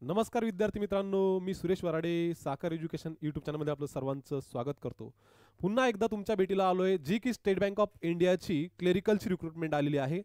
नमस्कार विद्यार्थी मित्रांनो, मी सुरेश वराडे साखर एज्युकेशन यूट्यूब चॅनलमध्ये आपलं सर्वांचं स्वागत करतो। पुन्हा एकदा तुमच्या भेटीला आलोय, जी की स्टेट बँक ऑफ इंडियाची क्लेरिकलची रिक्रुटमेंट आलेली आहे।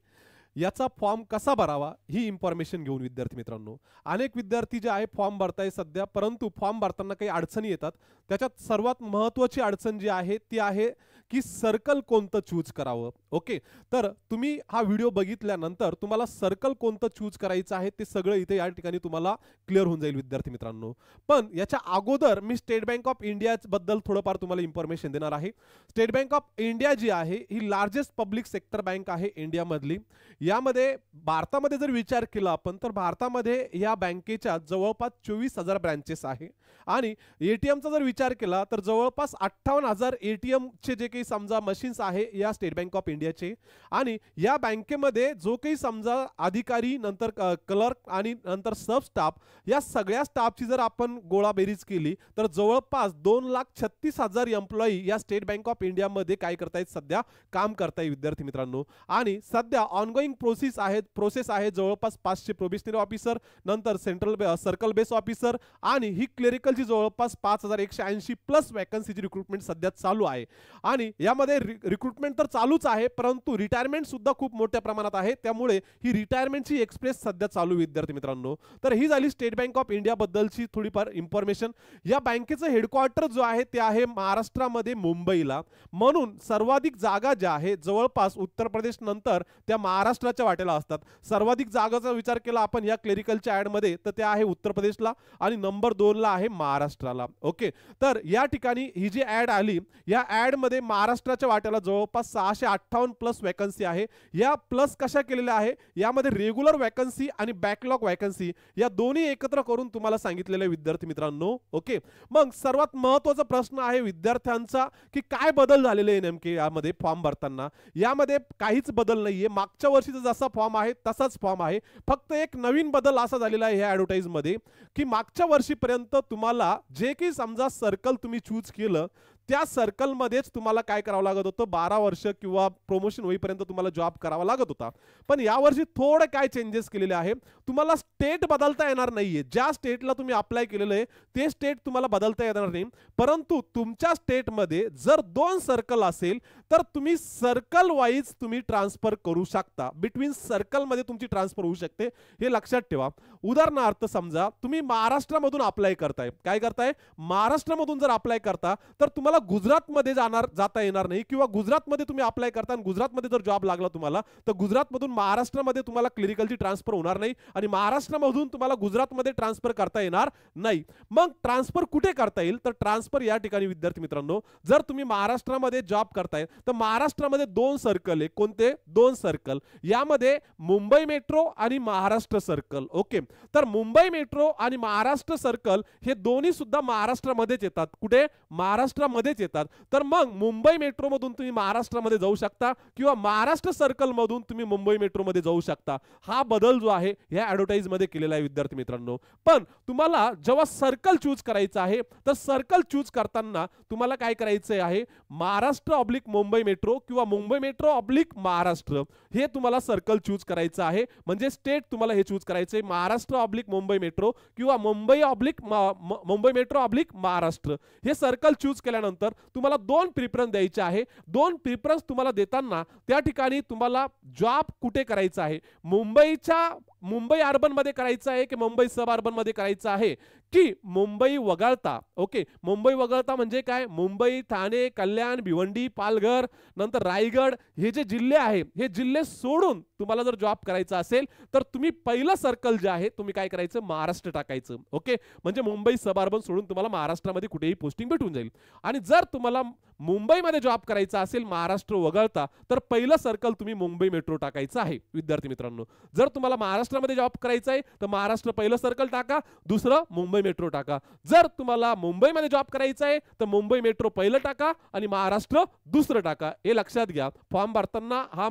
याचा फॉर्म कसा भरावा ही इन्फॉर्मेशन घेऊन विद्यार्थी मित्रांनो, अनेक विद्यार्थी जे आहे फॉर्म भरताय सध्या, परंतु फॉर्म भरताना काही अडचणी येतात। त्याच्यात सर्वात महत्त्वाची अडचण जी आहे ती आहे की सर्कल कोणतं चूज करावं। ओके, तर तुम्ही हा व्हिडिओ बघितल्यानंतर तुम्हाला सर्कल कोणतं चूज करायचं आहे ते सगळं इथे या ठिकाणी तुम्हाला क्लिअर होऊन जाईल विद्यार्थी मित्रांनो। पण याच्या अगोदर मी स्टेट बँक ऑफ इंडिया बद्दल थोडंफार तुम्हाला इन्फॉर्मेशन देणार आहे। स्टेट बँक ऑफ इंडिया जी आहे ही लार्जेस्ट पब्लिक सेक्टर बँक आहे इंडियामधली। यामध्ये भारतामध्ये जर विचार केला आपण तर भारतामध्ये या बँकेच्या जवळपास 24,000 ब्रांचेस आहे आणि एटीएमचा जर विचार केला तर जवळपास 58,000 एटीएम चे जे काही समजा मशीन्स आहे या स्टेट बँक ऑफ इंडियाचे। आणि या बँकेमध्ये जो काही समजा अधिकारी, नंतर क्लर्क आणि नंतर सब स्टाफ, या सगळ्या स्टाफची जर आपण गोळाबेरीज केली तर जवळपास 2,36,000 एम्प्लॉई या स्टेट बँक ऑफ इंडिया मध्ये काय करतायत, सध्या काम करतायत विद्यार्थी मित्रांनो। आणि सध्या ऑनगोइंग प्रोसेस आहे जवळपास 500 प्रोबेशनरी ऑफिसर, नंतर सेंट्रल सर्कल बेस ऑफिसर आणि ही क्लेरिकलची जवळपास 5,180 प्लस वॅकन्सीची रिक्रुटमेंट सध्या चालू आहे। आणि यामध्ये रिक्रुटमेंट तर चालूच आहे, परंतु रिटायरमेंट सुद्धा खूप मोठ्या प्रमाणात आहे, त्यामुळे ही रिटायरमेंटची एक्सप्रेस सध्या चालू विद्यार्थी मित्रांनो। तर ही झाली स्टेट बँक ऑफ इंडिया बद्दलची थोडीफार इन्फॉर्मेशन। या बँकेचं हेडक्वार्टर जो आहे ते आहे महाराष्ट्रामध्ये मुंबईला, म्हणून सर्वाधिक जागा ज्या आहे जवळपास उत्तर प्रदेश नंतर त्या महाराष्ट्राच्या वाटेला असतात। सर्वाधिक जागाचा विचार केला आपण या क्लेरिकलच्या ऍड मध्ये तर ते आहे उत्तर प्रदेशला आणि नंबर 2 ला आहे महाराष्ट्राला। ओके, तर या ठिकाणी ही जी ऍड आली, या ऍड मध्ये महाराष्ट्राच्या वाट्याला जवळपास 658 प्लस वॅकन्सी आहे। या प्लस कशा केलेल्या आहे, यामध्ये रेग्युलर वॅकन्सी आणि बॅकलॉग वॅकन्सी या दोन्ही एकत्र करून तुम्हाला सांगितलेले विद्यार्थी मित्रांनो। ओके, मग सर्वात महत्त्वाचा प्रश्न आहे विद्यार्थ्यांचा की काय बदल झालेले आहे नेमके यामध्ये फॉर्म भरताना। यामध्ये काहीच बदल नाहीये, मागच्या वर्षीचा जसा फॉर्म आहे तसाच फॉर्म आहे। फक्त एक नवीन बदल असा झालेला आहे ह्या ॲडव्हर्टाइज मध्ये की मागच्या वर्षीपर्यंत तुम्हाला जे काही समजा सर्कल तुम्ही चूज केलं त्या सर्कल मध्येच तुम्हाला काय करावं लागत होतं, 12 वर्ष किंवा प्रमोशन होईपर्यंत तुम्हाला जॉब करावा लागत होता। पण यावर्षी थोडे काय चेंजेस केलेले आहे, तुम्हाला स्टेट बदलता येणार नाहीये। ज्या स्टेटला तुम्ही अप्लाय केलेलं आहे ते स्टेट तुम्हाला बदलता येणार नाही, परंतु तुमच्या स्टेटमध्ये जर 2 सर्कल असेल तर तुम्ही सर्कल वाईज तुम्ही ट्रान्सफर करू शकता। बिटवीन सर्कल मध्ये तुमची ट्रान्सफर होऊ शकते, हे लक्षात ठेवा। उदाहरणार्थ समजा तुम्ही महाराष्ट्रामधून अप्लाय करताय, काय करताय, महाराष्ट्रामधून जर अप्लाय करता तर तुम्हाला गुजरातमध्ये जाता येणार नाही, किंवा गुजरातमध्ये तुम्ही अप्लाय करता आणि गुजरातमध्ये जर जॉब लागला तुम्हाला तर गुजरातमधून महाराष्ट्रामध्ये तुम्हाला क्लिनिकलची ट्रान्सफर होणार नाही आणि महाराष्ट्रामधून तुम्हाला गुजरातमध्ये ट्रान्सफर करता येणार नाही। मग ट्रान्सफर कुठे करता येईल, तर ट्रान्सफर या ठिकाणी विद्यार्थी मित्रांनो, जर तुम्ही महाराष्ट्रामध्ये जॉब करताय तर महाराष्ट्रामध्ये 2 सर्कल आहे। कोणते 2 सर्कल, यामध्ये मुंबई मेट्रो आणि महाराष्ट्र सर्कल। ओके, तर मुंबई मेट्रो आणि महाराष्ट्र सर्कल हे दोन्ही सुद्धा महाराष्ट्रामध्येच येतात। कुठे, महाराष्ट्रामध्येच येतात। तर मग मुंबई मेट्रो मधून तुम्ही महाराष्ट्रामध्ये जाऊ शकता किंवा महाराष्ट्र सर्कल मधून तुम्ही मुंबई मेट्रो मध्ये जाऊ शकता। हा बदल जो आहे या ॲडव्हर्टाइज मध्ये केलेला आहे विद्यार्थी मित्रांनो। पण तुम्हाला जेव्हा सर्कल चूज करायचं आहे तर सर्कल चूज करताना तुम्हाला काय करायचं आहे, महाराष्ट्र ऑब्लिक मुंबई मेट्रो किंवा मुंबई मेट्रो ऑब्लिक महाराष्ट्र हे तुम्हाला सर्कल चूज करायचं आहे। म्हणजे स्टेट तुम्हाला हे चूज करायचं आहे, महाराष्ट्र ऑब्लिक मुंबई मेट्रो किंवा मुंबई मेट्रो ऑब्लिक महाराष्ट्र। हे सर्कल चूज केल्यानंतर तुम्हाला 2 प्रेफरन्स द्यायचे आहे। 2 प्रेफरन्स तुम्हाला देताना त्या ठिकाणी तुम्हाला जॉब कुठे करायचा आहे, मुंबई अर्बन मध्ये करायचं आहे की मुंबई सब अर्बन मध्ये करायचं आहे की मुंबई वगळता। ओके, मुंबई वगळता म्हणजे काय, मुंबई, ठाणे, कल्याण, भिवंडी, पालघर, नंतर रायगड हे जे जिल्हे आहे हे जिल्हे सोडून तुम्हाला जर जॉब करायचा असेल तर तुम्ही पहिलं सर्कल जे आहे तुम्ही काय करायचं, महाराष्ट्र टाकायचं। ओके, म्हणजे मुंबई सब अर्बन सोडून तुम्हाला महाराष्ट्रामध्ये कुठेही पोस्टिंग भेटून जाईल। आणि जर तुम्हाला मुंबईमध्ये जॉब करायचा असेल महाराष्ट्र वगळता तर पहिलं सर्कल तुम्ही मुंबई मेट्रो टाकायचं आहे विद्यार्थी मित्रांनो। जर तुम्हाला महाराष्ट्रामध्ये जॉब करायचा आहे तर महाराष्ट्र पहिलं सर्कल टाका, दुसरं मुंबई मेट्रो टाका। जर तुम्हाला मुंबईमध्ये जॉब करायचा आहे तर मुंबई मेट्रो पहिलं टाका आणि महाराष्ट्र दुसरं टाका। हे लक्षात घ्या, फॉर्म भरताना हा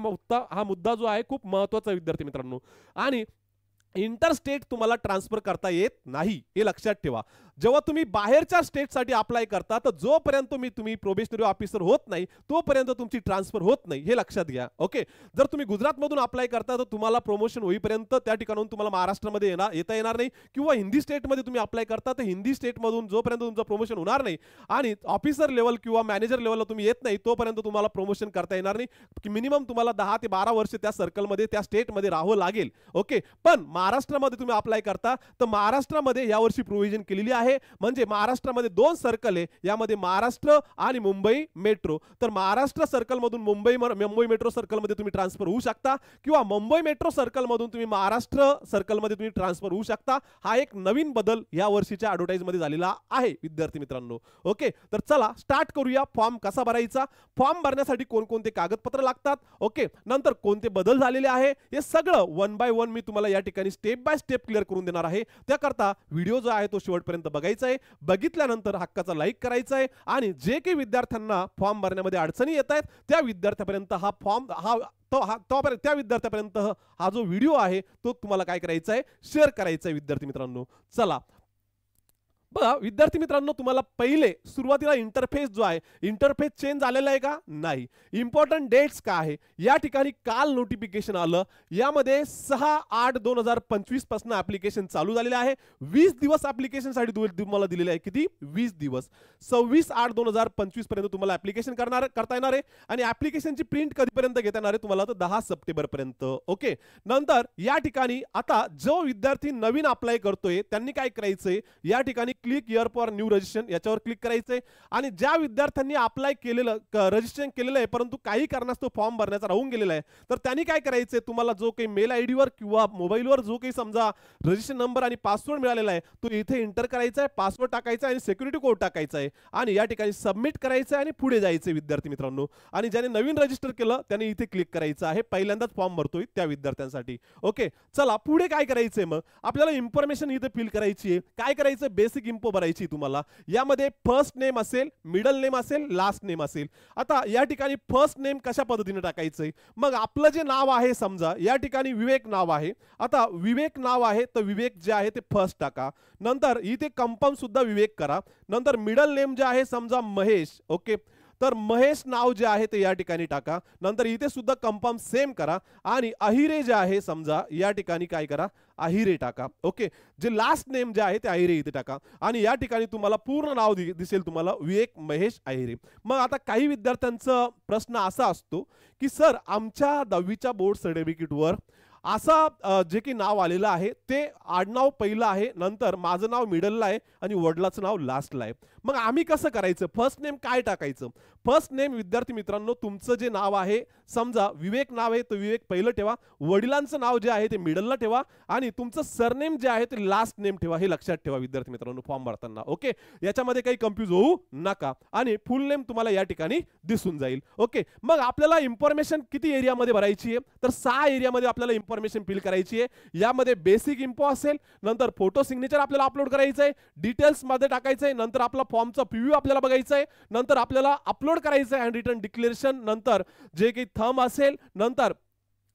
मुद्दा जो आहे खूप महत्त्वाचा विद्यार्थी मित्रांनो। आणि इंटरस्टेट तुम्हाला ट्रान्सफर करता येत नाही, हे लक्षात ठेवा। जेव्हा तुम्ही बाहेरच्या स्टेटसाठी अप्लाय करता तर जोपर्यंत तुम्ही प्रोबेशनरी ऑफिसर होत नाही तोपर्यंत तुमची ट्रान्सफर होत नाही, हे लक्षात घ्या. ओके, जर तुम्ही गुजरातमधून अप्लाय करता तर तुम्हाला प्रमोशन होईपर्यंत त्या ठिकाणून तुम्हाला महाराष्ट्रामध्ये येता येणार नाही, किंवा हिंदी स्टेटमध्ये तुम्ही अप्लाय करता तर हिंदी स्टेटमधून जोपर्यंत तुमचं प्रमोशन होणार नाही आणि ऑफिसर लेवल किंवा मॅनेजर लेवलला तुम्ही येत नाही तोपर्यंत तुम्हाला प्रमोशन करता येणार नाही, की मिनिमम तुम्हाला 10 ते 12 वर्ष त्या सर्कलमध्ये त्या स्टेटमध्ये राहावं लागेल. ओके, पण महाराष्ट्रामध्ये तुम्ही अप्लाय करता तर महाराष्ट्रामध्ये यावर्षी प्रोव्हिजन केलेली आहे, म्हणजे महाराष्ट्रामध्ये 2 सर्कल आहे, यामध्ये महाराष्ट्र आणि मुंबई मेट्रो. तर महाराष्ट्र सर्कलमधून मुंबई मेट्रो सर्कलमध्ये तुम्ही ट्रान्सफर होऊ शकता, किंवा मुंबई मेट्रो सर्कलमधून तुम्ही महाराष्ट्र सर्कलमध्ये तुम्ही ट्रान्सफर होऊ शकता. हा एक नवीन बदल या वर्षीच्या ॲडव्हर्टाइजमध्ये झालेला आहे विद्यार्थी मित्रांनो. ओके, तर चला स्टार्ट करूया. फॉर्म कसा भरायचा, फॉर्म भरण्यासाठी कोणकोणते कागदपत्र लागतात, ओके, नंतर कोणते बदल झालेले आहे, हे सगळं 1 बाय 1 मी तुम्हाला या ठिकाणी स्टेप बाय स्टेप क्लिअर करून देणार आहे. त्याकरता व्हिडिओ जो आहे तो शेवटपर्यंत बघायचा आहे. बघितल्यानंतर हक्काचा लाईक करायचा आहे, आणि जे काही विद्यार्थ्यांना फॉर्म भरण्यामध्ये अडचणी येत आहेत त्या विद्यार्थ्यापर्यंत त्या विद्यार्थ्यापर्यंत हा जो व्हिडिओ आहे तो तुम्हाला काय करायचा आहे, शेअर करायचा आहे विद्यार्थी मित्रांनो. चला बघा विद्यार्थी मित्रांनो, तुम्हाला पहिले सुरुवातीला इंटरफेस जो आहे, इंटरफेस चेंज झालेला आहे का, नाही. इम्पॉर्टंट डेट्स काय आहे, या ठिकाणी काल नोटिफिकेशन आलं, यामध्ये 6/8/2025 पासून ऍप्लिकेशन चालू झालेले आहे. 20 दिवस ऍप्लिकेशनसाठी तुम्हाला दिलेले आहे, किती, 20 दिवस. 26/8/2025 पर्यंत तुम्हाला ऍप्लिकेशन करता येणार आहे, आणि ऍप्लिकेशनची प्रिंट कधीपर्यंत घेता येणार आहे तुम्हाला, तर 10 सप्टेंबर पर्यंत. ओके, नंतर या ठिकाणी आता जो विद्यार्थी नवीन अप्लाय करतोय त्यांनी काय करायचंय, या ठिकाणी click here for new registration याच्यावर क्लिक करायचंय, आणि ज्या विद्यार्थ्यांनी अप्लाय केलेलं रजिस्ट्रेशन केलेलं आहे परंतु काही कारणास्तव फॉर्म भरण्याचा राहून गेलेला आहे, तर त्यांनी काय करायचंय, तुम्हाला जो काही मेल आयडी वर किंवा मोबाईलवर जो काही समजा रजिस्ट्रेशन नंबर आणि पासवर्ड मिळालेला आहे तो इथे एंटर करायचा आहे, पासवर्ड टाकायचा आहे आणि सिक्युरिटी कोड टाकायचा आहे, आणि या ठिकाणी सबमिट करायचं आहे आणि पुढे जायचं विद्यार्थी मित्रांनो. आणि ज्याने नवीन रजिस्टर केलं त्याने इथे क्लिक करायचं आहे, पहिल्यांदाच फॉर्म भरतोय त्या विद्यार्थ्यांसाठी. ओके, चला पुढे काय करायचंय, मग आपल्याला इन्फॉर्मेशन इथे फिल करायची आहे. काय करायचं, बेसिक इन्फो भरायची तुम्हाला. यामध्ये फर्स्ट नेम असेल, मिडल नेम असेल, लास्ट नेम असेल. आता या ठिकाणी फर्स्ट नेम कशा पद्धतीने टाकायचंय, मग आपलं जे नाव आहे समजा या ठिकाणी विवेक नाव आहे, आता विवेक नाव आहे तर विवेक जे आहे ते फर्स्ट टाका. नंतर इथे कंपाऊंड सुद्धा विवेक करा. नंतर मिडल नेम जे आहे समजा महेश, ओके, तर महेश नाव जे आहे ते या ठिकाणी टाका. नंतर इथे सुद्धा कंपाऊंड सेम करा, आणि अहिरे जे आहे समजा या ठिकाणी काय करा, अहिरे टाका. ओके, जे लास्ट नेम जे आहे ते अहिरे इथे टाका, आणि या ठिकाणी तुम्हाला पूर्ण नाव दिसेल तुम्हाला, विवेक महेश अहिरे. मग आता काही विद्यार्थ्यांचा प्रश्न असा असतो की सर आमच्या 10वीच्या बोर्ड सर्टिफिकेटवर असा जे की नाव आलेलं आहे ते आडनाव पहिलं आहे, नंतर माझं नाव मिडलला आहे आणि वडिलाचं नाव लास्टला आहे. मग आम्ही कसं करायचं, फर्स्ट नेम काय टाकायचं. फर्स्ट नेम विद्यार्थी मित्रांनो, तुमचं जे नाव आहे समजा विवेक नाव आहे तर विवेक पहिलं ठेवा, वडिलांचं नाव जे आहे ते मिडलला ठेवा, आणि तुमचं सरनेम जे आहे ते लास्ट नेम ठेवा. हे लक्षात ठेवा विद्यार्थी मित्रांनो फॉर्म भरताना. ओके, याच्यामध्ये काही कन्फ्यूज होऊ नका, आणि फुल नेम तुम्हाला या ठिकाणी दिसून जाईल. ओके, मग आपल्याला इन्फॉर्मेशन किती एरियामध्ये भरायची आहे, तर 6 एरियामध्ये आपल्याला इन्फॉर्मेशन फिल करायची आहे. यामध्ये बेसिक इन्फो असेल, नंतर फोटो सिग्नेचर आपल्याला अपलोड करायचं आहे, डिटेल्स मध्ये टाकायचं आहे, नंतर आपला फॉर्मचा प्रिव्ह्यू आपल्याला बघायचा आहे, नंतर आपल्याला अपलोड करायचं आहे हँड रिटन डिक्लेरेशन, नंतर जे काही थंब असेल, नंतर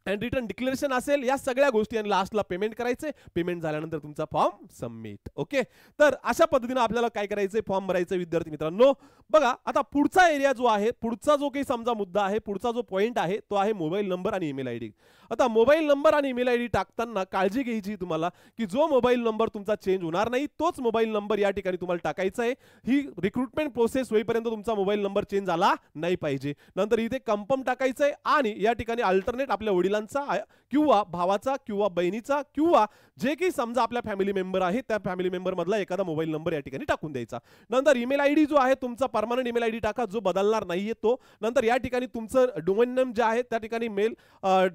अँड रिटर्न डिक्लेरेशन असेल, या सगळ्या गोष्टी, आणि लास्टला पेमेंट करायचे. पेमेंट झाल्यानंतर तुमचा फॉर्म सबमिट. ओके, तर अशा पद्धतीने आपल्याला काय करायचंय, फॉर्म भरायचं विद्यार्थी मित्रांनो. बघा आता पुढचा एरिया जो आहे, पुढचा जो काही समजा मुद्दा आहे, पुढचा जो पॉइंट आहे तो आहे मोबाईल नंबर आणि ईमेल आयडी. आता मोबाईल नंबर आणि ईमेल आयडी टाकताना काळजी घ्यायची तुम्हाला की जो मोबाईल नंबर तुमचा चेंज होणार नाही तोच मोबाईल नंबर या ठिकाणी तुम्हाला टाकायचा आहे. ही रिक्रुटमेंट प्रोसेस होईपर्यंत तुमचा मोबाईल नंबर चेंज झाला नाही पाहिजे. नंतर इथे कन्फर्म टाकायचं आहे, आणि या ठिकाणी अल्टरनेट आपल्या वडिलांचा किंवा भावाचा किंवा बहिणीचा किंवा जे काही समजा आपल्या फॅमिली मेंबर आहे त्या फॅमिली मेंबर मधला एखादा मोबाईल नंबर या ठिकाणी टाकून द्यायचा. नंतर ईमेल आयडी जो आहे तुमचा परमनंट ईमेल आयडी टाका जो बदलणार नाहीये तो. नंतर या ठिकाणी तुमचं डोमेन नेम जे आहे त्या ठिकाणी मेल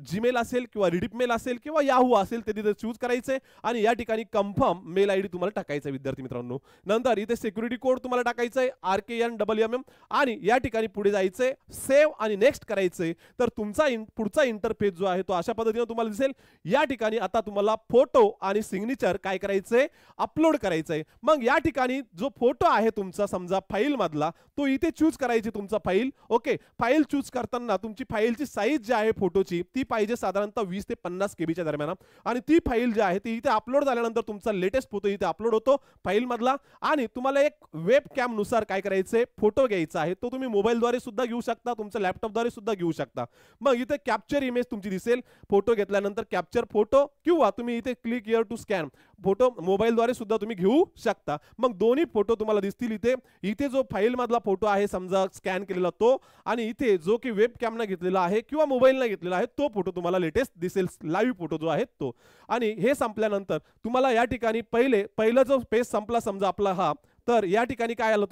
जीमेल असेल किंवा रिडीप मेल असेल किंवा याहू असेल ते तिथे चूज करायचे, आणि या ठिकाणी कन्फर्म मेल आयडी तुम्हाला टाकायचा विद्यार्थी मित्रांनो. नंतर इथे सिक्युरिटी कोड तुम्हाला टाकायचा आहे RKNMM, आणि या ठिकाणी पुढे जायचंय, सेव्ह आणि नेक्स्ट करायचंय. तर तुमचा पुढचा इंटरफेस जो आहे तो अशा पद्धतीने तुम्हाला दिसेल. या ठिकाणी आता तुम्हाला फोटो आणि सिग्नेचर काय करायचंय, अपलोड करायचंय. मग या ठिकाणी जो फोटो आहे तुमचा समजा फाईल मधला तो इथे चूज करायची तुमचा फाईल. ओके, फाईल चूज करताना तुमची फाईलची साईज जी आहे फोटोची ती पाहिजे साधारणतः 20 ते 50 KB च्या दरम्यान. आणि ती फाईल जी आहे ती इथे अपलोड झाल्यानंतर तुमचा लेटेस्ट फोटो इथे अपलोड होतो फाईल मधला. आणि तुम्हाला एक वेब कॅम नुसार काय करायचंय, फोटो घ्यायचा आहे. तो तुम्ही मोबाईलद्वारे सुद्धा घेऊ शकता, तुमच्या लॅपटॉपद्वारे सुद्धा घेऊ शकता. मग इथे कॅप्चर इमेज तुमची दिसेल फोटो घेतल्यानंतर, कॅप्चर फोटो, किंवा तुम्ही इथे click here to scan photo मोबाईलद्वारे सुद्धा तुम्ही घेऊ शकता. मग दोन्ही फोटो तुम्हाला दिसतील इथे. इथे जो फाईल मधला फोटो आहे समजा स्कॅन केलेला तो, आणि इथे जो की वेब कॅमने घेतलेला आहे किंवा मोबाईलने घेतलेला आहे तो फोटो तुम्हाला लेटेस्ट दिसेल, लाईव्ह फोटो जो आहे तो. आणि हे संपल्यानंतर तुम्हाला या ठिकाणी पहिलं जो पेज संपला समजा आपला हा, तर या ठिकाणी काय आलं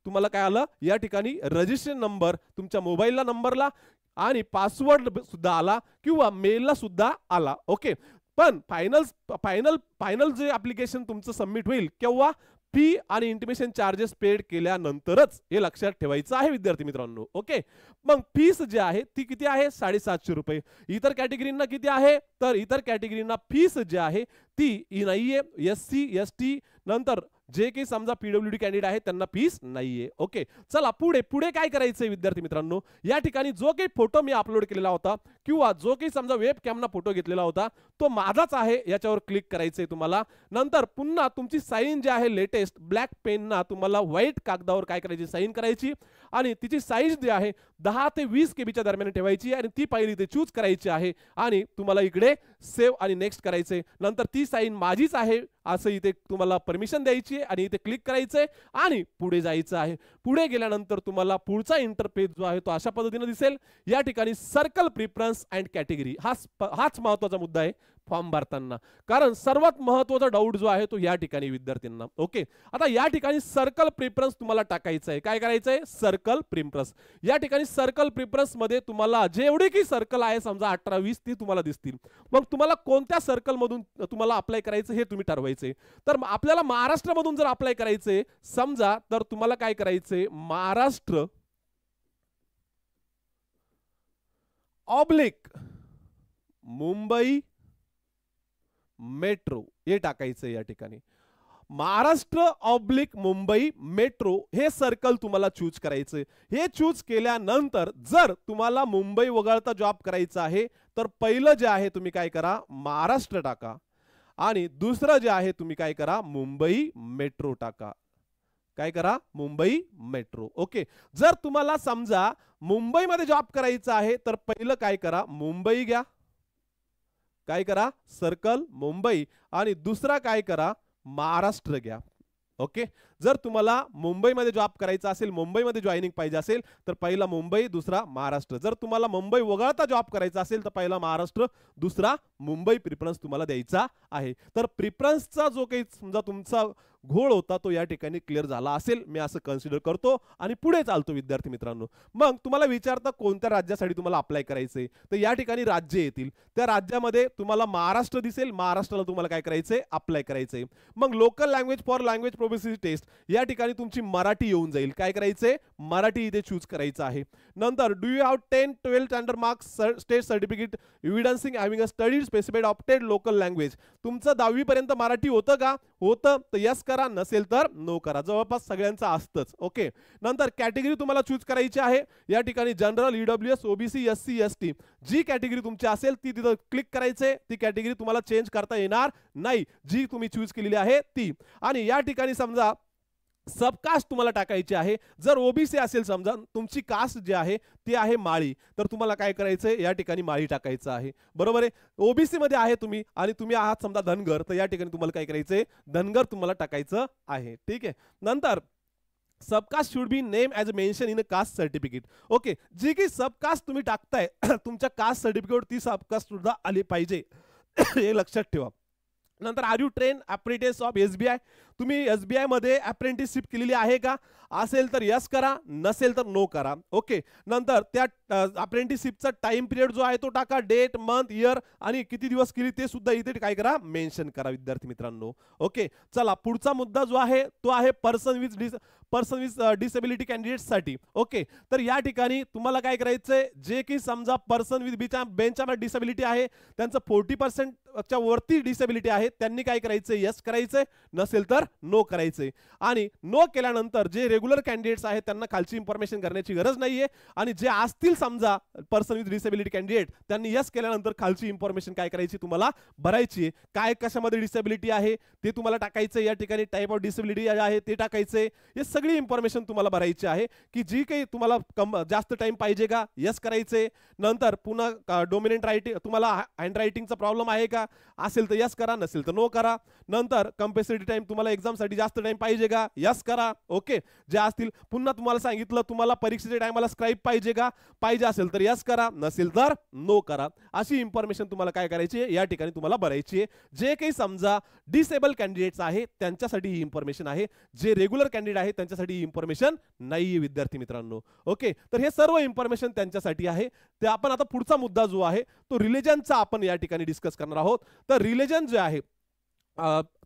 तुम्हाला काय आलं, या ठिकाणी रजिस्ट्रेशन नंबर तुमच्या मोबाईलला नंबरला आणि पासवर्ड सुद्धा आला किंवा मेलला सुद्धा आला. ओके, पण फायनल जे ऍप्लिकेशन तुमचं सबमिट होईल केव्हा, फी आणि इंटिमेशन चार्जेस पेड केल्यानंतरच, हे लक्षात ठेवायचं आहे विद्यार्थी मित्रांनो. ओके, मग फीस जी आहे ती किती आहे, 750 रुपये. इतर कॅटेगरींना किती आहे, तर इतर कॅटेगरींना फीस जी आहे ती नाहीये. SC ST नंतर जे काही समजा PWD कॅन्डिडेट आहे त्यांना फीस नाहीये. ओके, चला पुढे काय करायचंय विद्यार्थी मित्रांनो. या ठिकाणी जो काही फोटो मी अपलोड केलेला होता किंवा जो काही समजा वेब कॅमना फोटो घेतलेला होता तो माझाच आहे, याच्यावर क्लिक करायचंय तुम्हाला. नंतर पुन्हा तुमची साईन जी आहे लेटेस्ट ब्लॅक पेनना तुम्हाला व्हाईट कागदावर काय करायची, साईन करायची. आणि तिची साईज जी आहे 10 ते 20 KB च्या दरम्यान ठेवायची आणि ती फाईल इथे चूज करायची आहे. आणि तुम्हाला इकडे सेव्ह आणि नेक्स्ट करायचंय. नंतर ती साईन माझीच आहे असं इथे तुम्हाला परमिशन द्यायची आणि इथे क्लिक करायचंय आणि पुढे जायचं आहे. पुढे गेल्यानंतर तुम्हाला पुढचा इंटरफेस जो आहे तो अशा पद्धतीने दिसेल. या ठिकाणी सर्कल प्रिफरन्स अँड कॅटेगरी हाच महत्वाचा मुद्दा आहे फॉर्म भरताना, कारण सर्वात महत्वाचा डाऊट जो आहे तो या ठिकाणी विद्यार्थ्यांना. ओके, आता या ठिकाणी सर्कल प्रिफरन्स तुम्हाला टाकायचं आहे. काय करायचंय, सर्कल प्रिफरन्स. या ठिकाणी सर्कल प्रिफरन्स मध्ये तुम्हाला जेवढे की सर्कल आहे समजा 18-20 ते तुम्हाला दिसतील. मग तुम्हाला कोणत्या सर्कल मधून तुम्हाला अप्लाय करायचं हे तुम्ही ठरवायचंय. तर आपल्याला महाराष्ट्रामधून जर अप्लाय करायचंय समजा, तर तुम्हाला काय करायचंय, महाराष्ट्र ऑब्लिक मुंबई मेट्रो हे टाकायचं. या ठिकाणी महाराष्ट्र ऑब्लिक मुंबई मेट्रो हे सर्कल तुम्हाला चूज करायचं. हे चूज केल्यानंतर जर तुम्हाला मुंबई वगळता जॉब करायचा आहे तर पहिलं जे आहे तुम्ही काय करा, महाराष्ट्र टाका. आणि दुसरं जे आहे तुम्ही काय करा, मुंबई मेट्रो टाका. काय करा, मुंबई मेट्रो. ओके, जर तुम्हाला समजा मुंबईमध्ये जॉब करायचा आहे तर पहिलं काय करा, मुंबई घ्या. काय करा, सर्कल मुंबई. आणि दुसरा काय करा, महाराष्ट्र घ्या. ओके, जर तुम्हाला मुंबईमध्ये जॉब करायचा असेल, मुंबईमध्ये जॉईनिंग पाहिजे असेल तर पहिला मुंबई, दुसरा महाराष्ट्र. जर तुम्हाला मुंबई वगळता जॉब करायचा असेल तर पहिला महाराष्ट्र, दुसरा मुंबई प्रिफरन्स तुम्हाला द्यायचा आहे. तर प्रिफरन्सचा जो काही समजा तुमचा घोळ होता तो या ठिकाणी क्लिअर झाला असेल, मी असं कन्सिडर करतो. आणि पुढे चालतो विद्यार्थी मित्रांनो. मग तुम्हाला विचारता कोणत्या राज्यासाठी तुम्हाला अप्लाय करायचंय, तर या ठिकाणी राज्य येतील. त्या राज्यामध्ये तुम्हाला महाराष्ट्र दिसेल, महाराष्ट्राला तुम्हाला काय करायचंय, अप्लाय करायचंय. मग local language for language proficiency test या ठिकाणी तुमची मराठी येऊन जाईल. काय करायचंय, मराठी इथे चूज करायचं आहे. नंतर do you have 10-12 standard marks state certificate evidencing having a studied specified opted local language. तुमचं 10वी पर्यंत मराठी होतं का, होतं तर यस करा, नसेल तर नो करा. जवळपास सगळ्यांचं असतंच. ओके, नंतर कॅटेगरी तुम्हाला चूज करायची आहे. या ठिकाणी general, EWS, OBC, SC ST जी कॅटेगरी तुमची असेल ती तिथं क्लिक करायचंय. ती कॅटेगरी तुम्हाला चेंज करता येणार नाही, जी तुम्ही चूज केलेली आहे ती. आणि या ठिकाणी समजा सबकास्ट तुम्हाला टाकायची आहे. जर OBC असेल समजा तुमची कास्ट जी आहे ती आहे माळी, तर तुम्हाला काय करायचंय, या ठिकाणी माळी टाकायचं आहे. बरोबर आहे, OBC मध्ये आहे तुम्ही आणि तुम्ही आहात समजा धनगर, तर या ठिकाणी तुम्हाला काय करायचंय, धनगर तुम्हाला टाकायचं आहे. ठीक आहे, नंतर subcaste should be name as mention in a caste certificate. Okay, जी की सबकास्ट तुम्ही टाकताय तुमच्या कास्ट सर्टिफिकेटवर ती सबकास्ट सुद्धा आली पाहिजे हे लक्षात ठेवा. नंतर are you train apprentice of SBI, तुम्ही SBI मध्ये अप्रेंटिसशिप केलेली आहे का? असेल तर यस करा, नसेल तर नो करा. ओके. नंतर त्या अप्रेंटिसशिपचा टाइम पिरियड जो आहे तो टाका, डेट, मंथ, इयर आणि किती दिवस केली ते सुद्धा इथे काय करा, मेन्शन करा विद्यार्थी मित्रांनो. ओके. चला पुढचा मुद्दा जो आहे तो आहे पर्सन विथ डिसेबिलिटी कॅन्डिडेटसाठी. ओके. तर या ठिकाणी तुम्हाला काय करायचंय, जे की समजा पर्सन विथ बेंचच्या डिसेबिलिटी आहे, त्यांचं 40% वरती डिसेबिलिटी आहे, त्यांनी काय करायचंय, यस करायचंय, नसेल तर नो करायचंय. आणि नो केल्यानंतर जे रेग्युलर कॅन्डिडेट्स आहेत त्यांना खालची इन्फॉर्मेशन करण्याची गरज नाहीये, आणि जे असतील समजा पर्सन विथ डिसेबिलिटी कॅन्डिडेट, त्यांनी यस केल्यानंतर खालची इन्फॉर्मेशन काय करायची, तुम्हाला भरायची आहे. काय कशामध्ये डिसेबिलिटी आहे ते तुम्हाला टाकायचं, या ठिकाणी टाइप ऑफ डिसेबिलिटी आहे ते टाकायचंय. हे सगळी इन्फॉर्मेशन तुम्हाला भरायची आहे, की जी काही तुम्हाला जास्त टाइम पाहिजे का, यस करायचंय. नंतर पुन्हा डोमिनेंट रायटिंग, तुम्हाला हँड रायटिंगचा प्रॉब्लेम आहे का, असेल तर यस करा, नसेल तर नो करा. नंतर कंपल्सरी टाइम, तुम्हाला एक्झामसाठी जास्त टाइम पाहिजे का, यस करा. ओके. जे असतील, पुन्हा तुम्हाला सांगितलं तुम्हाला परीक्षेच्या टायमाला स्क्राईब पाहिजे का, पाहिजे असेल तर यस करा, नसेल तर नो करा. अशी इन्फॉर्मेशन तुम्हाला काय करायची आहे, या ठिकाणी तुम्हाला भरायची आहे. जे काही समजा डिसेबल कॅन्डिडेट्स आहे त्यांच्यासाठी ही इन्फॉर्मेशन आहे, जे रेग्युलर कॅन्डिडेट आहे त्यांच्यासाठी ही इन्फॉर्मेशन नाहीये विद्यार्थी मित्रांनो. ओके. तर हे सर्व इन्फॉर्मेशन त्यांच्यासाठी आहे. ते आपण आता पुढचा मुद्दा जो आहे तो रिलिजनचा आपण या ठिकाणी डिस्कस करणार आहोत. तर रिलिजन जे आहे,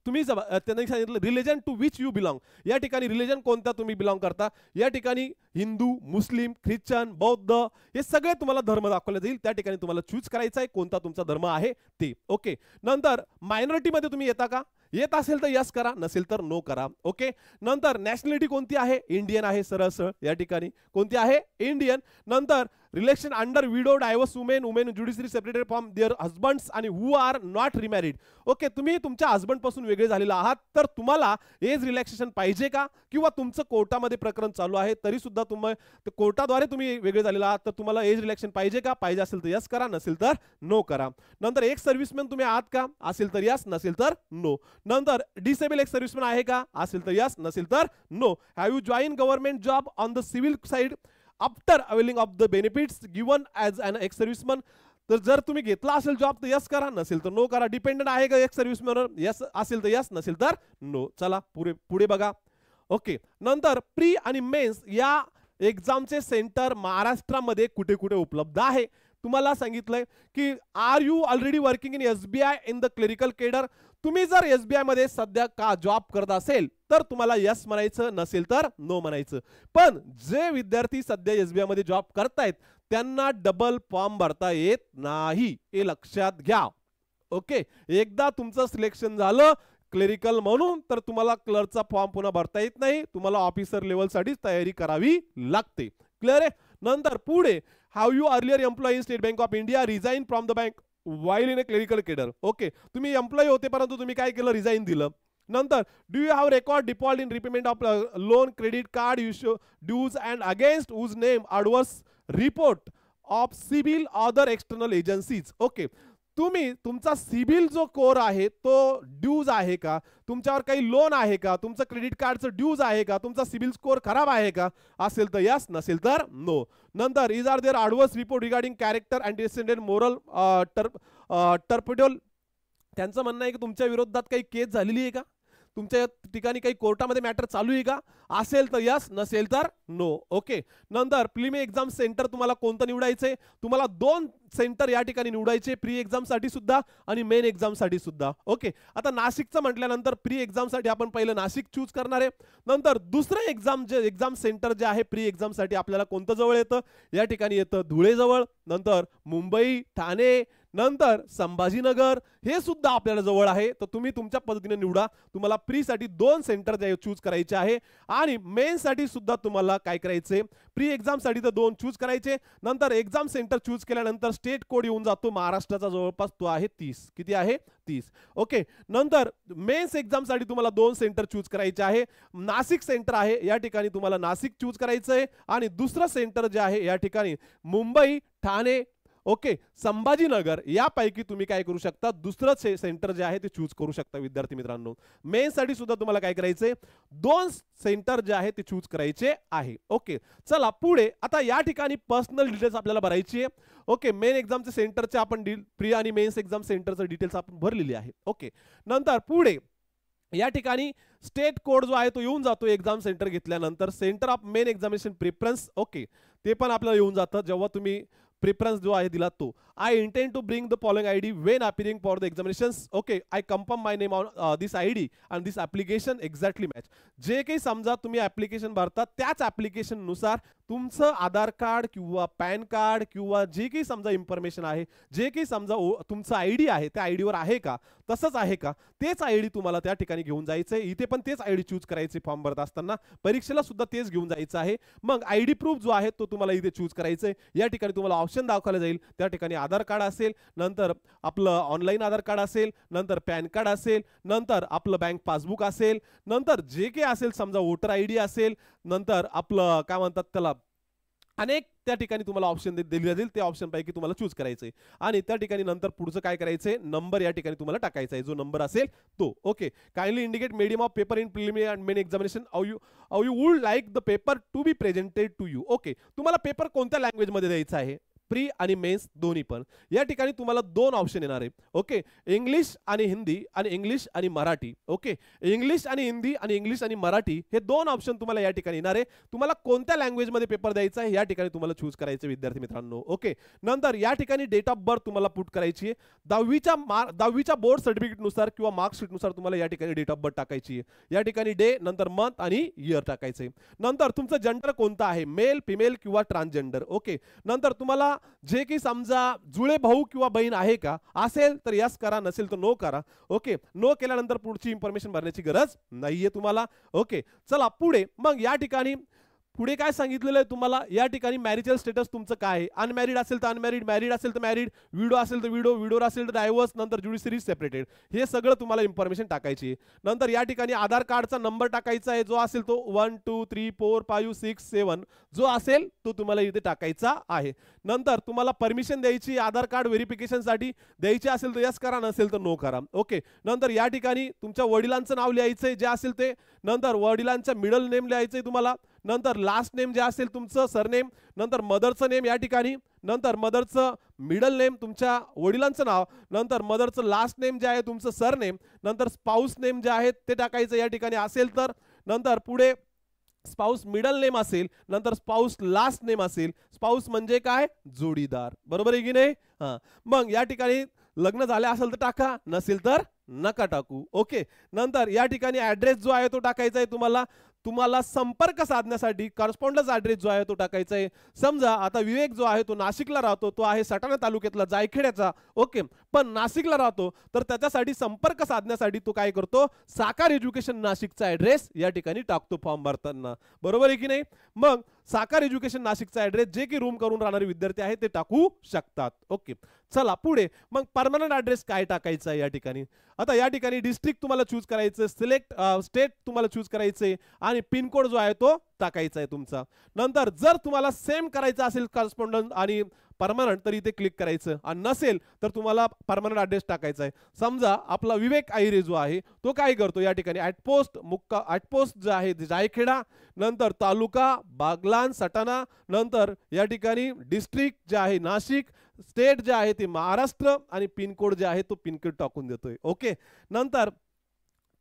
तुम्ही त्यांनी सांगितलं religion to which you belong, या ठिकाणी रिलिजन कोणता तुम्ही बिलॉंग करता. या ठिकाणी हिंदू, मुस्लिम, ख्रिश्चन, बौद्ध हे सगळे तुम्हाला धर्म दाखवले जाईल. त्या ठिकाणी तुम्हाला चूज करायचा आहे कोणता तुमचा धर्म आहे ते. ओके. नंतर मायनॉरिटीमध्ये तुम्ही येता का, येत असेल तर यस करा, नसेल तर नो करा. ओके. नंतर नॅशनॅलिटी कोणती आहे, इंडियन आहे, सरळ सरळ या ठिकाणी कोणती आहे, इंडियन. नंतर relation under widow, divorce women judicially separated from their husbands आणि who are not remarried. Okay. तुम्ही तुमच्या हजबंड पासून वेगळे झालेला आहात, तर तुम्हाला एज रिलॅक्सेशन पाहिजे का, किंवा तुमचं कोर्टामध्ये प्रकरण चालू आहे तरी सुद्धा कोर्टाद्वारे तुम्ही वेगळे झालेला आहात, तर तुम्हाला एज रिलॅक्सेशन पाहिजे का, पाहिजे असेल तर यस करा, नसेल तर नो करा. नंतर एक सर्व्हिसमॅन तुम्ही आहात का, असेल तर यस, नसेल तर नो. नंतर डिसेबल एक सर्व्हिसमॅन आहे का, असेल तर यस, नसेल तर no. Have you join government job on the civil side after availing of the benefits given as an ex serviceman. तर जर तुम्ही घेतला असेल जॉब तर यस करा, नसेल तर नो करा. डिपेंडंट आहे का एक सर्व्हिसमॅनवर, यस असेल तर यस, नसेल तर नो. चला पुढे बघा. ओके. नंतर प्री आणि मेन्स या एक्झामचे सेंटर महाराष्ट्रामध्ये कुठे कुठे उपलब्ध आहे. तुम्हाला सांगितलंय की are you already working in SBI in the clerical cadre. तुम्ही जर SBI मध्ये सध्या का जॉब करत असेल तर तुम्हाला यस म्हणायचं, नसेल तर नो म्हणायचं. पण जे विद्यार्थी सध्या SBI मध्ये जॉब करतायत त्यांना डबल फॉर्म भरता येत नाही, हे लक्षात घ्या. ओके. एकदा तुमचं सिलेक्शन झालं क्लेरिकल म्हणून तर तुम्हाला क्लर्कचा फॉर्म पुन्हा भरता येत नाही, तुम्हाला ऑफिसर लेवलसाठी तयारी करावी लागते. क्लिअर आहे. नंतर पुढे, have you earlier employee in State Bank of India resign from the bank while in a clerical cadre. Okay. तुम्ही एम्प्लॉई होते परंतु तुम्ही काय केलं, रिझाइन दिलं. नंतर do you have record default in repayment of loan, credit card dues and against whose name adverse report of CIBIL other external agencies. Okay. तुम्ही तुमचा सिबिल जो कोर आहे तो ड्यूज आहे का, तुमच्यावर काही लोन आहे का, तुमचं क्रेडिट कार्डचं ड्यूज आहे का, तुमचा सिबिल स्कोर खराब आहे का, असेल तर यस, नसेल तर नो. नंतर is are there adverse report regarding character and descendant moral turpitude. त्यांचं म्हणणं आहे की तुमच्या विरोधात काही केस झालेली आहे का, तुमच्या ठिकाणी काही कोर्टामध्ये मॅटर चालू आहे का, असेल तर यस, नसेल तर नो. ओके. नंतर प्रिलिमिनरी एक्झाम सेंटर तुम्हाला कोणतं निवडायचंय, तुम्हाला 2 सेंटर या ठिकाणी निवडायचे, प्री एक्झाम साठी सुद्धा आणि मेन एक्झाम साठी सुद्धा. ओके. आता नाशिकचं म्हटल्यानंतर प्री एक्झाम साठी आपण पहिलं नाशिक चूज करणार आहे. नंतर दुसरं एक्झाम सेंटर जे आहे प्री एक्झाम साठी आपल्याला कोणतं जवळ येतं, या ठिकाणी येतं धुळे जवळ. नंतर मुंबई, ठाणे, नंतर संभाजीनगर हे सुद्धा आपल्याला जवळ आहे. तर तुम्ही तुमच्या पद्धतीने निवडा. तुम्हाला प्री साठी 2 सेंटर चूज करायचे आहे आणि मेन साठी सुद्धा तुम्हाला काय करायचे, प्री एक्झाम साठी तर 2 चूज करायचे. नंतर एक्झाम सेंटर चूज केल्यानंतर स्टेट कोड येऊन जातो महाराष्ट्राचा, जवळपास तो आहे 30. किती आहे, 30. ओके. नंतर मेन्स एक्झाम साठी तुम्हाला 2 सेंटर चूज करायचे आहे. नाशिक सेंटर आहे, या ठिकाणी तुम्हाला नाशिक चूज करायचं आहे आणि दुसरं सेंटर जे आहे या ठिकाणी मुंबई, ठाणे, ओके, संभाजीनगर यापैकी तुम्ही काय करू शकता, दुसरं सेंटर जे आहे ते चूज करू शकता विद्यार्थी मित्रांनो. मेन्ससाठी सुद्धा तुम्हाला काय करायचंय, 2 सेंटर जे आहे ते चूज करायचे आहे. ओके, चला पुढे. आता या ठिकाणी पर्सनल डिटेल्स आपल्याला भरायची आहे. ओके, मेन एक्झामचे सेंटरचे आपण प्री आणि मेन्स एक्झाम सेंटरचं डिटेल्स आपण भरलेली आहे. ओके, नंतर पुढे या ठिकाणी स्टेट कोड जो आहे तो येऊन जातो एक्झाम सेंटर घेतल्यानंतर. Centre of main examination preference, okay, ते पण आपल्याला येऊन जातं जेव्हा तुम्ही प्रिफरन्स जो आहे दिला तो. I intend to bring the following ID when appearing for the examinations. Okay, I confirm my name on this ID and this application exactly match. जे काही समजा तुम्ही ऍप्लिकेशन भरता त्याच ऍप्लिकेशन नुसार तुमचं आधार कार्ड किंवा पॅन कार्ड किंवा जे काही समजा इन्फॉर्मेशन आहे, जे काही समजा तुमचं आयडी आहे त्या आयडीवर आहे का, तसंच आहे का, तेच आयडी तुम्हाला त्या ठिकाणी घेऊन जायचंय. इथे पण तेच आयडी चूज करायचे फॉर्म भरत असताना, परीक्षेला सुद्धा तेच घेऊन जायचं आहे. मग आयडी प्रूफ जो आहे तो तुम्हाला इथे चूज करायचंय. या ठिकाणी तुम्हाला ऑप्शन दाखवला जाईल, त्या ठिकाणी आधार कार्ड असेल, नंतर आपलं ऑनलाईन आधार कार्ड असेल, नंतर पॅन कार्ड असेल, नंतर आपलं बँक पासबुक असेल, नंतर जे काही असेल समजा वोटर आयडी असेल, नंतर आपलं काय म्हणतात त्याला अनेक त्या ठिकाणी तुम्हाला ऑप्शन दिले जाईल. त्या ऑप्शन पैकी तुम्हाला चूज करायचंय आणि त्या ठिकाणी नंतर पुढचं काय करायचंय, नंबर या ठिकाणी तुम्हाला टाकायचा आहे, जो नंबर असेल तो. Okay, kindly indicate medium of paper in preliminary and main examination how you would like the paper to be presented to you. Okay, तुम्हाला पेपर कोणत्या लँग्वेज मध्ये द्यायचा आहे, प्री आणि मेन्स दोन्ही पण. या ठिकाणी तुम्हाला 2 ऑप्शन येणार आहे. ओके, इंग्लिश आणि हिंदी आणि इंग्लिश आणि मराठी. ओके, इंग्लिश आणि हिंदी आणि इंग्लिश आणि मराठी हे 2 ऑप्शन तुम्हाला या ठिकाणी येणार आहे. तुम्हाला कोणत्या लँग्वेज मध्ये पेपर द्यायचा आहे या ठिकाणी तुम्हाला चूज करायचे विद्यार्थी मित्रांनो. ओके, नंतर या ठिकाणी डेट ऑफ बर्थ तुम्हाला पुट करायची आहे. 10वीच्या बोर्ड सर्टिफिकेट नुसार किंवा मार्कशीट नुसार तुम्हाला या ठिकाणी डेट ऑफ बर्थ टाकायची आहे. या ठिकाणी डे, नंतर मंथ आणि इयर टाकायचंय. नंतर तुमचं जेंडर कोणतं आहे, मेल, फिमेल किंवा ट्रान्सजेंडर. ओके, नंतर तुम्हाला जे की समजा जुळे भाऊ किंवा बहीण आहे का, असेल तर यस करा, नसेल तर नो करा. ओके, नो केल्यानंतर पुढची इन्फॉर्मेशन भरण्याची गरज नाहीये तुम्हाला. ओके, चला पुढे. मग या ठिकाणी पुढे काय सांगितलेलं आहे तुम्हाला, या ठिकाणी मॅरिटल स्टेटस तुमचं काय आहे, अनमॅरिड असेल तर अनमॅरिड, मॅरिड असेल तर मॅरिड, विडो असेल तर विडो, विडोर असेल तर डायव्हर्स, नंतर ज्युडिशरी सेपरेटेड, हे सगळं तुम्हाला इन्फॉर्मेशन टाकायची आहे. नंतर या ठिकाणी आधार कार्डचा नंबर टाकायचा आहे, जो असेल तो 1 2 3 4 5 6 7 जो असेल तो तुम्हाला इथे टाकायचा आहे. नंतर तुम्हाला परमिशन द्यायची आधार कार्ड व्हेरिफिकेशनसाठी, द्यायची असेल तर यस करा, नसेल तर नो करा. ओके, नंतर या ठिकाणी तुमच्या वडिलांचं नाव लिहायचंय जे असेल ते, नंतर वडिलांचं मिडल नेम लिहायचंय तुम्हाला, नंतर लास्ट नेम जे असेल तुमचं सरनेम, नंतर मदरचं नेम या ठिकाणी, नंतर मदरचं मिडल नेम तुमच्या वडिलांचं नाव, नंतर मदरचं लास्ट नेम जे आहे तुमचं सरनेम, नंतर स्पाऊस नेम जे आहे ते टाकायचं या ठिकाणी असेल तर. नंतर पुढे स्पाऊस मिडल नेम असेल, नंतर स्पाऊस लास्ट नेम असेल. स्पाऊस म्हणजे काय, जोडीदार, बरोबर आहे की नाही. हां, मग या ठिकाणी लग्न झाले असेल तर टाका, नसेल तर नका टाकू. ओके, नंतर या ठिकाणी ऍड्रेस जो आहे तो टाकायचा आहे तुम्हाला. तुम्हाला संपर्क साधण्यासाठी करस्पॉन्डन्स ऍड्रेस जो आहे तो टाकायचा आहे. समजा आता विवेक जो आहे तो नाशिकला राहतो, तो आहे सटाणा तालुक्यातला जायखेड्याचा. ओके, पण नाशिकला राहतो तर त्याच्यासाठी संपर्क साधण्यासाठी तो काय करतो, साकार एज्युकेशन नाशिकचा ऍड्रेस या ठिकाणी टाकतो फॉर्म भरताना, बरोबर आहे की नाही. मग साकार एज्युकेशन नाशिकचा ऍड्रेस जे की रूम करून राहणारे विद्यार्थी आहेत ते टाकू शकतात. ओके, चला पुढे. मग परमनंट ऍड्रेस काय टाकायचा आहे या ठिकाणी. आता या ठिकाणी डिस्ट्रिक्ट तुम्हाला चूज करायचं, सिलेक्ट स्टेट तुम्हाला चूज करायचंय आणि पिनकोड जो आहे तो टाकायचा आहे तुमचा. नंतर जर तुम्हाला सेम करायचं असेल करस्पॉन्डन्स आणि परमनंट तर इथे क्लिक करायचं, आणि नसेल तर तुम्हाला परमनंट ऍड्रेस टाकायचा आहे. समजा आपला विवेक आयरे जो आहे तो काय करतो, या ठिकाणी ऍटपोस्ट जो आहे जायखेडा, नंतर तालुका बागलान सटाणा, नंतर या ठिकाणी डिस्ट्रिक्ट जे आहे नाशिक, स्टेट जे आहे ते महाराष्ट्र, आणि पिनकोड जे आहे तो पिनकोड टाकून देतोय. ओके, नंतर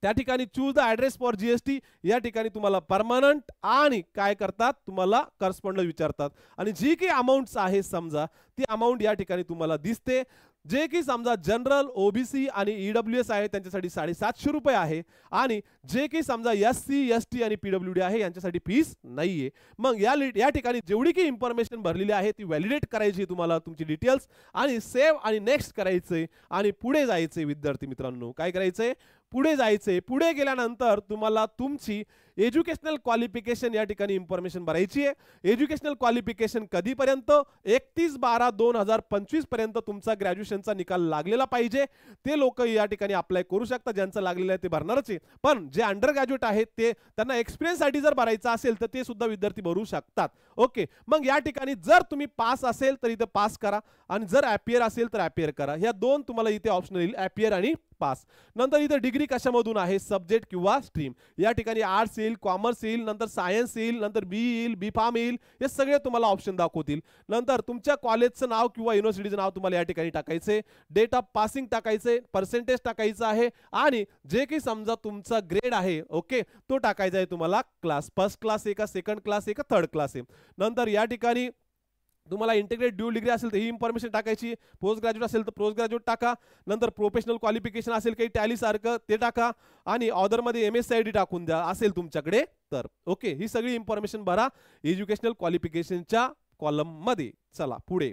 त्या ठिकाणी choose the address for GST, या ठिकाणी तुम्हाला परमनंट आणि काय करतात तुम्हाला करस्पॉन्डन्स विचारतात, आणि जी काही अमाऊंट्स आहे समजा ती अमाऊंट या ठिकाणी तुम्हाला दिसते. जे की समजा जनरल, ओबीसी आणि ईडब्ल्यूएस आहे त्यांच्यासाठी 750 रुपये आहे, आणि जे की समजा एससी एसटी आणि पीडब्ल्यूडी आहे यांच्यासाठी फीस नाहीये. मग या ठिकाणी जेवढी की इन्फॉर्मेशन भरलेली आहे ती व्हॅलिडेट करायची तुम्हाला तुमची डिटेल्स, आणि सेव्ह आणि नेक्स्ट करायचंय आणि पुढे जायचंय विद्यार्थी मित्रांनो. काय करायचंय, पुढे जायचे. पुढे गेल्यानंतर तुम्हाला तुमची एज्युकेशनल क्वालिफिकेशन या ठिकाणी इन्फॉर्मेशन भरायची आहे. एज्युकेशनल क्वालिफिकेशन कधीपर्यंत 31/12/2025 पर्यंत तुमचा ग्रॅज्युएशनचा निकाल लागलेला पाहिजे. ते लोक या ठिकाणी अप्लाय करू शकतात. ज्यांचं लागलेलं आहे ते भरणारच आहे. पण जे अंडर ग्रॅज्युएट आहेत ते त्यांना एक्सपिरियन्ससाठी जर भरायचं असेल तर ते सुद्धा विद्यार्थी भरू शकतात. ओके, मग या ठिकाणी जर तुम्ही पास असेल तर इथे पास करा आणि जर ॲपियर असेल तर ॲपियर करा. ह्या दोन तुम्हाला इथे ऑप्शन येईल, ॲपियर आणि पास. नंतर इथे डिग्री कशामधून आहे, सब्जेक्ट किंवा स्ट्रीम. या ठिकाणी आर्ट्स येईल, कॉमर्स येईल, नंतर सायन्स येईल, नंतर बी येईल, बी फार्म येईल. हे सगळे तुम्हाला ऑप्शन दाखवतील. नंतर तुमच्या कॉलेजचं नाव किंवा युनिव्हर्सिटीचं नाव तुम्हाला या ठिकाणी टाकायचे, डेट ऑफ पासिंग टाकायचे, पर्सेंटेज टाकायचं आहे आणि जे काही समजा तुमचा ग्रेड आहे ओके तो टाकायचा आहे तुम्हाला. क्लास फर्स्ट क्लास आहे का, सेकंड क्लास आहे का, थर्ड क्लास आहे. नंतर या ठिकाणी तुम्हाला इंटिग्रेट ड्युअल डिग्री असेल तर ही इन्फॉर्मेशन टाकायची. पोस्ट ग्रॅज्युएट असेल तर पोस्ट ग्रॅज्युएट टाका. नंतर प्रोफेशनल क्वालिफिकेशन असेल काही टॅली सारखं ते टाका आणि ऑदर मध्ये MSc टाकून द्या असेल तुमच्याकडे तर. ओके, ही सगळी इन्फॉर्मेशन भरा एज्युकेशनल क्वालिफिकेशनच्या कॉलम मध्ये. चला पुढे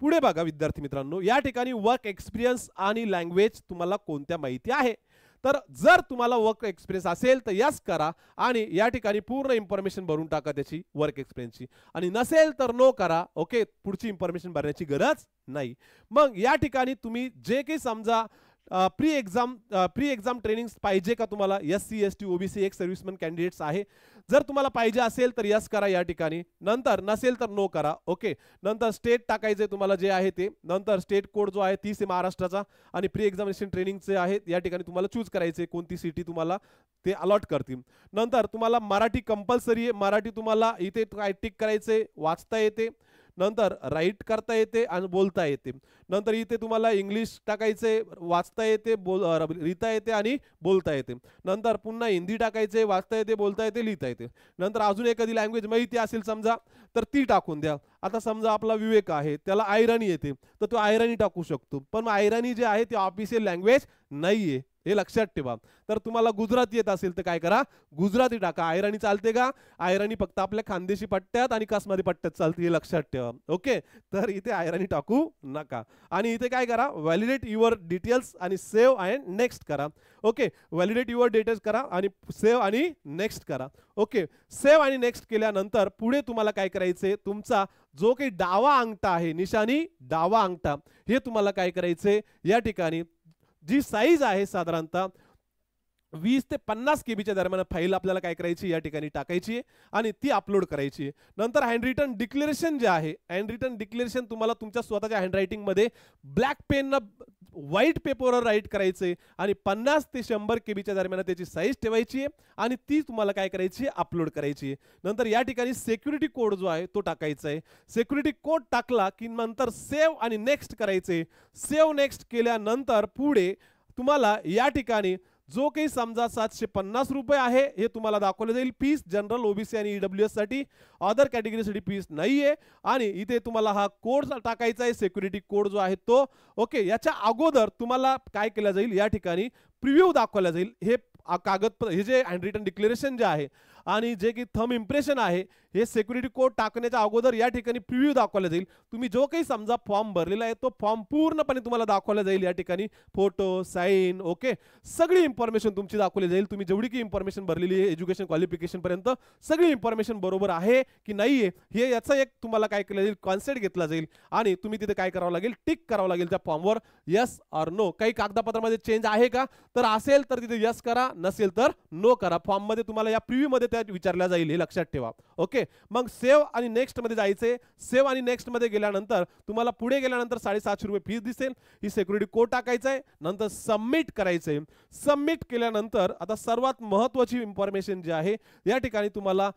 पुढे बघा विद्यार्थी मित्रांनो, या ठिकाणी वर्क एक्सपिरियन्स आणि लँग्वेज तुम्हाला कोणत्या माहिती आहे. तर जर तुम्हाला वर्क एक्सपिरियन्स असेल तर यस करा आणि या ठिकाणी पूर्ण इन्फॉर्मेशन भरून टाका त्याची वर्क एक्सपिरियन्सची. आणि नसेल तर नो करा. ओके, पुढची इन्फॉर्मेशन भरण्याची गरज नाही. मग या ठिकाणी तुम्ही जे काही समजा प्री एक्झाम ट्रेनिंग पाहिजे का तुम्हाला, SC ST OBC एक सर्व्हिसमॅन कॅन्डिडेट्स आहे. जर तुम्हाला पाहिजे असेल तर यस करा या ठिकाणी. नंतर नसेल तर नो करा. ओके, नंतर स्टेट टाकायचे तुम्हाला जे आहे ते. नंतर स्टेट कोड जो आहे 30 आहे महाराष्ट्राचा आणि प्री एक्झामिनेशन ट्रेनिंगचे आहेत या ठिकाणी तुम्हाला चूज करायचे कोणती सिटी तुम्हाला ते अलॉट करतील. नंतर तुम्हाला मराठी कंपल्सरी आहे. मराठी तुम्हाला इथे काय टिक करायचे, वाचता येते, नंतर राईट करता येते आणि बोलता येते. नंतर इथे तुम्हाला इंग्लिश टाकायचे, वाचता येते, लिहिता येते आणि बोलता येते. नंतर पुन्हा हिंदी टाकायचे, वाचता येते, बोलता येते, लिहिता येते. नंतर अजून एखादी लँग्वेज माहिती असेल समजा तर ती टाकून द्या. आता समजा आपला विवेक आहे त्याला आयराणी येते तर तो आयराणी टाकू शकतो. पण आयराणी जे आहे ते ऑफिशियल लँग्वेज नाहीये हे लक्षात ठेवा. तर तुम्हाला गुजराती येत असेल तर काय करा, गुजराती टाका. आयराणी चालते का, आयराणी फक्त आपल्या खानदेशी पट्ट्यात आणि कासमारी पट्ट्यात चालते हे लक्षात ठेवा. ओके, तर इथे आयराणी टाकू नका. आणि इथे काय करा, व्हॅलिडेट युअर डिटेल्स आणि सेव्ह अँड नेक्स्ट करा. ओके, व्हॅलिडेट युअर डिटेल्स करा आणि सेव्ह आणि नेक्स्ट करा. ओके, सेव्ह आणि नेक्स्ट केल्यानंतर पुढे तुम्हाला काय करायचे, तुमचा जो काही डावा अंगठा आहे, निशाणी डावा अंगठा, हे तुम्हाला काय करायचे या ठिकाणी जी साईज आहे साधारणतः 20 ते 50 KB दरम्यान फाईल आपल्याला काय करायची या ठिकाणी टाकायची आणि ती अपलोड करायची. नंतर हँड रिटन डिक्लेरेशन जे आहे, हँड रिटन डिक्लेरेशन तुम्हाला तुमच्या स्वतःच्या हँडरायटिंग मध्ये ब्लॅक पेन व्हाईट पेपरवर राईट करायचे आणि 50 ते 100 KB दरम्यान त्याची साईज ठेवायची आणि ती तुम्हाला काय करायची, अपलोड करायची. नंतर या ठिकाणी सिक्युरिटी कोड जो आहे तो टाकायचा आहे. सिक्युरिटी कोड टाकला की नंतर सेव्ह आणि नेक्स्ट करायचे. सेव्ह नेक्स्ट केल्यानंतर पुढे तुम्हाला या ठिकाणी जो काही समजा 750 रुपये आहे हे तुम्हाला दाखवले जाईल. फीस जनरल OBC आणि EWS साठी, अदर कॅटेगरीसाठी फीस नाहीये. आणि इथे तुम्हाला हा कोड टाकायचा आहे, सिक्युरिटी कोड जो आहे तो. ओके, याच्या अगोदर तुम्हाला काय केलं जाईल, या ठिकाणी प्रिव्ह्यू दाखवला जाईल. हे कागदपत्र, हे जे हँड रिटन डिक्लेरेशन जे आहे आणि जे की थंब इम्प्रेशन आहे हे सिक्युरिटी कोड टाकण्याच्या अगोदर या ठिकाणी प्रिव्ह्यू दाखवला जाईल. तुम्ही जो काही समजा फॉर्म भरलेला आहे तो फॉर्म पूर्णपणे तुम्हाला दाखवला जाईल. या ठिकाणी फोटो, साईन, ओके, सगळी इन्फॉर्मेशन तुमची दाखवली जाईल. तुम्ही जेवढी की इन्फॉर्मेशन भरलेली आहे एज्युकेशन क्वालिफिकेशन पर्यंत सगळी इन्फॉर्मेशन बरोबर आहे की नाहीये हे याचा एक तुम्हाला काय केलं जाईल, कॉन्सेप्ट घेतला जाईल आणि तुम्ही तिथे काय करावं लागेल, टिक करावं लागेल त्या फॉर्मवर, यस ऑर नो. काही कागदपत्रामध्ये चेंज आहे का, तर असेल तर तिथे यस करा, नसेल तर नो करा. फॉर्म मध्ये तुम्हाला या प्रिव्ह्यू मध्ये त्या विचारल्या जाईल हे लक्षात ठेवा. ओके, मग सेव्ह आणि नेक्स्ट मध्ये जायचे. सेव्ह आणि नेक्स्ट मध्ये गेल्यानंतर तुम्हाला पुढे गेल्यानंतर 750 रुपये फीस दिसेल. ही सिक्युरिटी कोड टाकायचा आहे, नंतर सबमिट करायचंय. सबमिट केल्यानंतर आता सर्वात महत्त्वाची इन्फॉर्मेशन जी आहे या ठिकाणी तुम्हाला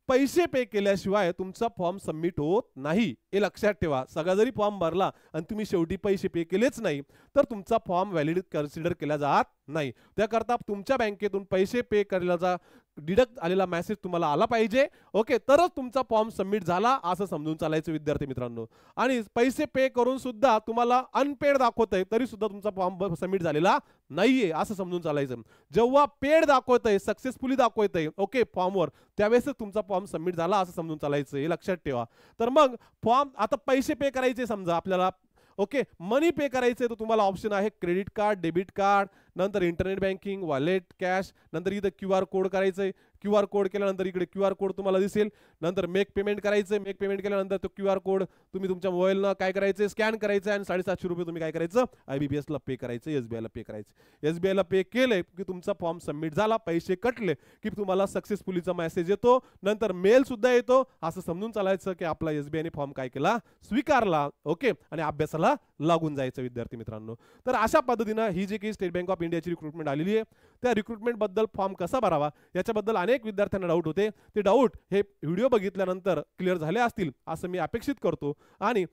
पैसे पे केल्याशिवाय तुमचा फॉर्म सबमिट होत नाही हे लक्षात ठेवा. सगळा जरी फॉर्म भरला आणि तुम्ही शेवटी पैसे पे केलेच नाही तर तुमचा फॉर्म व्हॅलिड कन्सिडर केला जात नाही. त्याकरता तुमच्या बँकेतून पैसे पे करायला डिडक्ट आलेला मेसेज तुम्हाला आला पाहिजे. ओके, तरच तुमचा फॉर्म सबमिट झाला असं समजून चालायचं विद्यार्थी मित्रांनो. आणि पैसे पे करून सुद्धा तुम्हाला अनपेड दाखवतंय तरी सुद्धा तुमचा फॉर्म सबमिट झालेला नाहीये असं समजून चालायचं. जेव्हा पेड दाखवतंय, सक्सेसफुली दाखवतंय ओके फॉर्मवर, त्यावेळेस तुमचा फॉर्म सबमिट झाला असं समजून चालायचं हे लक्षात ठेवा. तर मग फॉर्म आता पैसे पे करायचे समजा आपल्याला, ओके, मनी पे करायचे तर तुम्हाला ऑप्शन आहे क्रेडिट कार्ड, डेबिट कार्ड, नंतर इंटरनेट बँकिंग, वॉलेट, कॅश, नंतर इथं QR कोड करायचं आहे. QR कोड केल्यानंतर इकडे QR कोड तुम्हाला दिसेल. नंतर मेक पेमेंट करायचं आहे. मेक पेमेंट केल्यानंतर तो QR कोड तुम्ही तुमच्या मोबाईलनं काय करायचं, स्कॅन करायचं आणि 750 रुपये तुम्ही काय करायचं, IBPSला पे करायचं, SBIला पे करायचं. SBIला पे केले की तुमचा फॉर्म सबमिट झाला, पैसे कटले की तुम्हाला सक्सेसफुलीचा मेसेज येतो. नंतर मेल सुद्धा येतो. असं समजून चालायचं की आपला SBIने फॉर्म काय केला, स्वीकारला. ओके, आणि अभ्यासाला लागून जायचं विद्यार्थी मित्रांनो. तर अशा पद्धतीनं ही जी की स्टेट बँक ऑफ इंडियाची रिक्रुटमेंट आलेली आहे, त्या रिक्रुटमेंट बद्दल फॉर्म कसा भरावा याच्याबद्दल अनेक विद्यार्थ्यांना डाऊट होते. ते डाऊट हे व्हिडिओ बघितल्यानंतर क्लिअर झाले असतील असं मी अपेक्षित करतो. आणि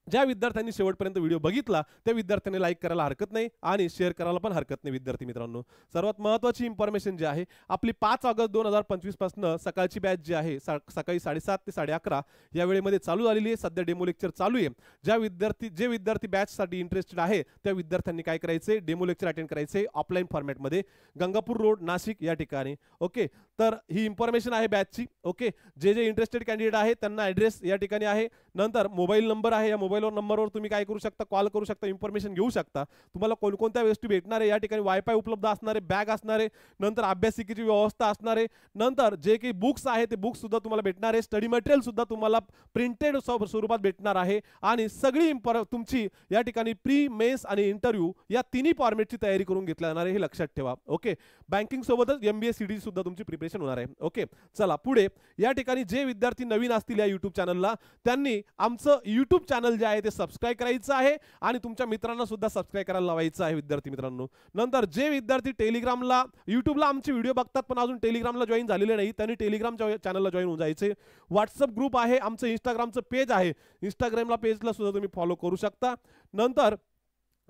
ज्या विद्यार्थ्यांनी शेवटपर्यंत व्हिडिओ बघितला त्या विद्यार्थ्यांनी लाईक करायला हरकत नाही आणि शेअर करायला पण हरकत नाही. विद्यार्थी मित्रांनो, सर्वात महत्त्वाची इन्फॉर्मेशन जी आहे, आपली 5 ऑगस्ट 2025 पासून सकाळची बॅच जी आहे सकाळी 7:30 ते 11:30 या वेळेमध्ये चालू झालेली आहे. सध्या डेमो लेक्चर चालू आहे. जे विद्यार्थी बॅचसाठी इंटरेस्टेड आहे त्या विद्यार्थ्यांनी काय करायचे, डेमो लेक्चर अटेंड करायचे ऑफलाईन फॉर्मॅटमध्ये, गंगापूर रोड, नाशिक या ठिकाणी. ओके, तर ही इन्फॉर्मेशन आहे बॅचची. ओके, जे इंटरेस्टेड कॅन्डिडेट आहे त्यांना ॲड्रेस या ठिकाणी आहे. नंतर मोबाईल नंबर आहे, या मोबाईल नंबरवर तुम्ही काय करू शकता, कॉल करू शकता, इन्फॉर्मेशन घेऊ शकता. तुम्हाला कोणकोणत्या वस्तू भेटणार आहे, या ठिकाणी वायफाय उपलब्ध असणारे, बॅग असणारे, नंतर अभ्यासिकेची व्यवस्था असणारे, नंतर जे काही बुक्स आहे ते बुक्स सुद्धा तुम्हाला भेटणार आहे. स्टडी मटेरियल सुद्धा तुम्हाला प्रिंटेड स्वरूपात भेटणार आहे. आणि सगळी तुमची या ठिकाणी प्री, मेन्स आणि इंटरव्ह्यू या तिन्ही फॉर्मॅटची तयारी करून घेतली जाणार आहे, हे लक्षात ठेवा. ओके, बँकिंग सोबतच MBA CT सुद्धा तुमची प्रिपरेशन होणार आहे. ओके, चला पुढे. या ठिकाणी जे विद्यार्थी नवीन असतील या युट्यूब चॅनलला त्यांनी आमचं युट्यूब चॅनल जे आहे ते सबस्क्राईब करायचं आहे आणि तुमच्या मित्रांना सुद्धा सबस्क्राईब करायला लावायचं आहे विद्यार्थी मित्रांनो. नंतर जे विद्यार्थी टेलिग्रामला, युट्यूबला आमचे व्हिडिओ बघतात पण अजून टेलिग्रामला जॉईन झालेले नाही त्यांनी टेलिग्राम चॅनलला जॉईन होऊन जायचे. व्हॉट्सअप ग्रुप आहे, आमचं इंस्टाग्रामचं पेज आहे, इंस्टाग्रामला पेजला सुद्धा तुम्ही फॉलो करू शकता. नंतर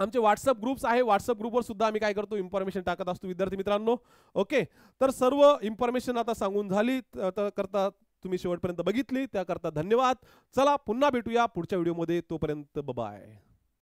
आमचे व्हॉट्सअप ग्रुप्स आहे, व्हॉट्सअप ग्रुपवर सुद्धा आम्ही काय करतो, इन्फॉर्मेशन टाकत असतो विद्यार्थी मित्रांनो. ओके, तर सर्व इन्फॉर्मेशन आता सांगून झाली करता तुम्ही शेवटपर्यंत बघितली त्याकरता धन्यवाद. चला पुन्हा भेटूया पुढच्या व्हिडिओमध्ये, तोपर्यंत बाय.